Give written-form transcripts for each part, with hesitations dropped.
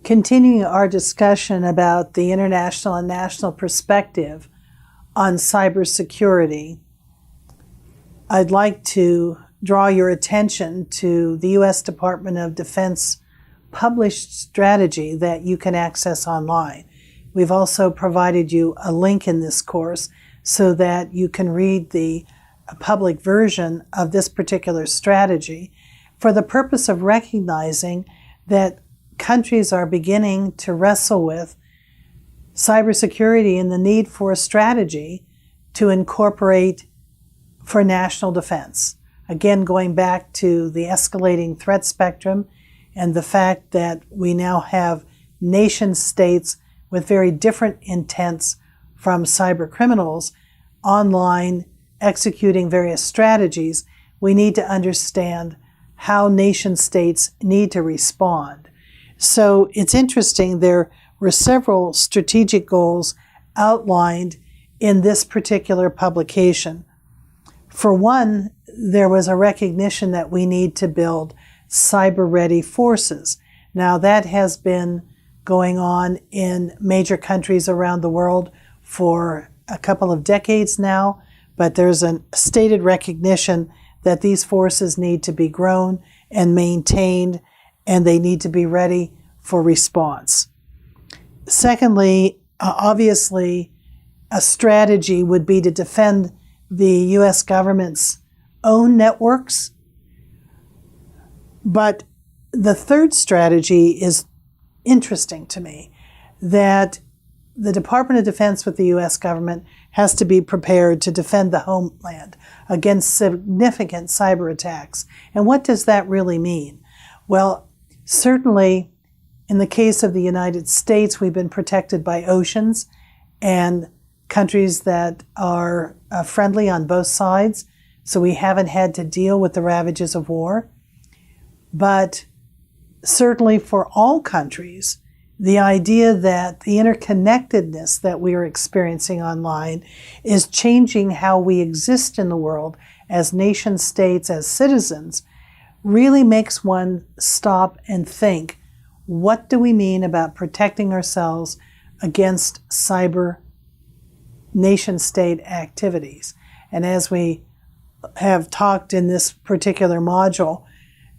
Continuing our discussion about the international and national perspective on cybersecurity, I'd like to draw your attention to the U.S. Department of Defense published strategy that you can access online. We've also provided you a link in this course so that you can read the public version of this particular strategy for the purpose of recognizing that countries are beginning to wrestle with cybersecurity and the need for a strategy to incorporate for national defense. Again, going back to the escalating threat spectrum and the fact that we now have nation states with very different intents from cyber criminals online executing various strategies, we need to understand how nation states need to respond. So it's interesting, there were several strategic goals outlined in this particular publication. For one, there was a recognition that we need to build cyber-ready forces. Now, that has been going on in major countries around the world for a couple of decades now, but there's a stated recognition that these forces need to be grown and maintained, and they need to be ready for response. Secondly, obviously, a strategy would be to defend the U.S. government's own networks. But the third strategy is interesting to me, that the Department of Defense with the U.S. government has to be prepared to defend the homeland against significant cyber attacks. And what does that really mean? Well, certainly in the case of the United States, we've been protected by oceans and countries that are friendly on both sides, so we haven't had to deal with the ravages of war. But certainly for all countries, the idea that the interconnectedness that we are experiencing online is changing how we exist in the world as nation states, as citizens, really makes one stop and think, what do we mean about protecting ourselves against cyber nation-state activities? And as we have talked in this particular module,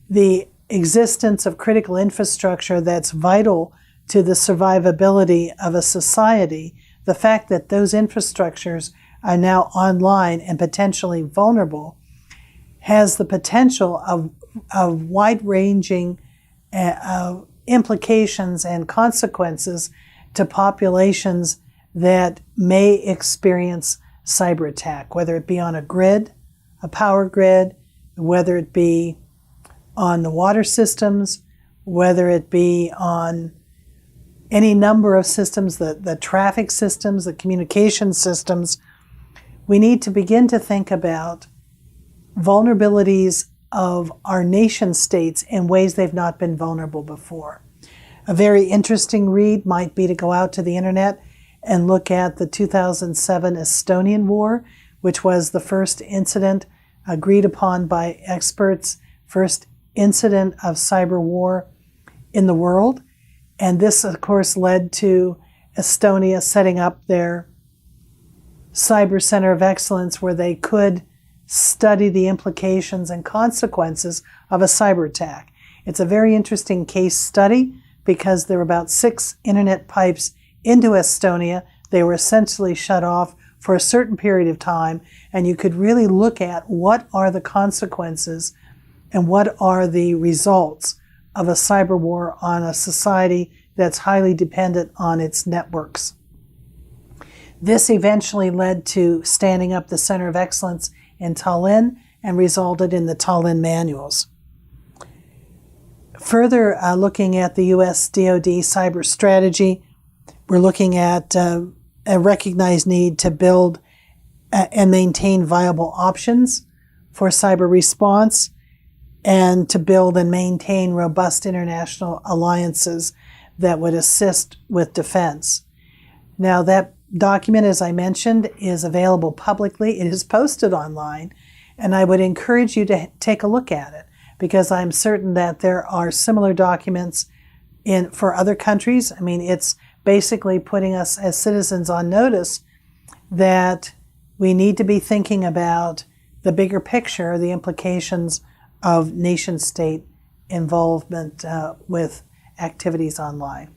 the existence of critical infrastructure that's vital to the survivability of a society, the fact that those infrastructures are now online and potentially vulnerable, has the potential of wide-ranging implications and consequences to populations that may experience cyber attack, whether it be on a grid, a power grid, whether it be on the water systems, whether it be on any number of systems, the traffic systems, the communication systems. We need to begin to think about vulnerabilities of our nation states in ways they've not been vulnerable before. A very interesting read might be to go out to the internet and look at the 2007 Estonian War, which was the first incident agreed upon by experts, first incident of cyber war in the world. And this, of course, led to Estonia setting up their Cyber Center of Excellence where they could study the implications and consequences of a cyber attack. It's a very interesting case study because there were about 6 internet pipes into Estonia. They were essentially shut off for a certain period of time, and you could really look at what are the consequences and what are the results of a cyber war on a society that's highly dependent on its networks. This eventually led to standing up the Center of Excellence in Tallinn and resulted in the Tallinn manuals. Further looking at the U.S. DoD cyber strategy, we're looking at a recognized need to build and maintain viable options for cyber response and to build and maintain robust international alliances that would assist with defense. Now, that document, as I mentioned, is available publicly. It is posted online, and I would encourage you to take a look at it because I'm certain that there are similar documents for other countries. I mean, it's basically putting us as citizens on notice that we need to be thinking about the bigger picture, the implications of nation-state involvement with activities online.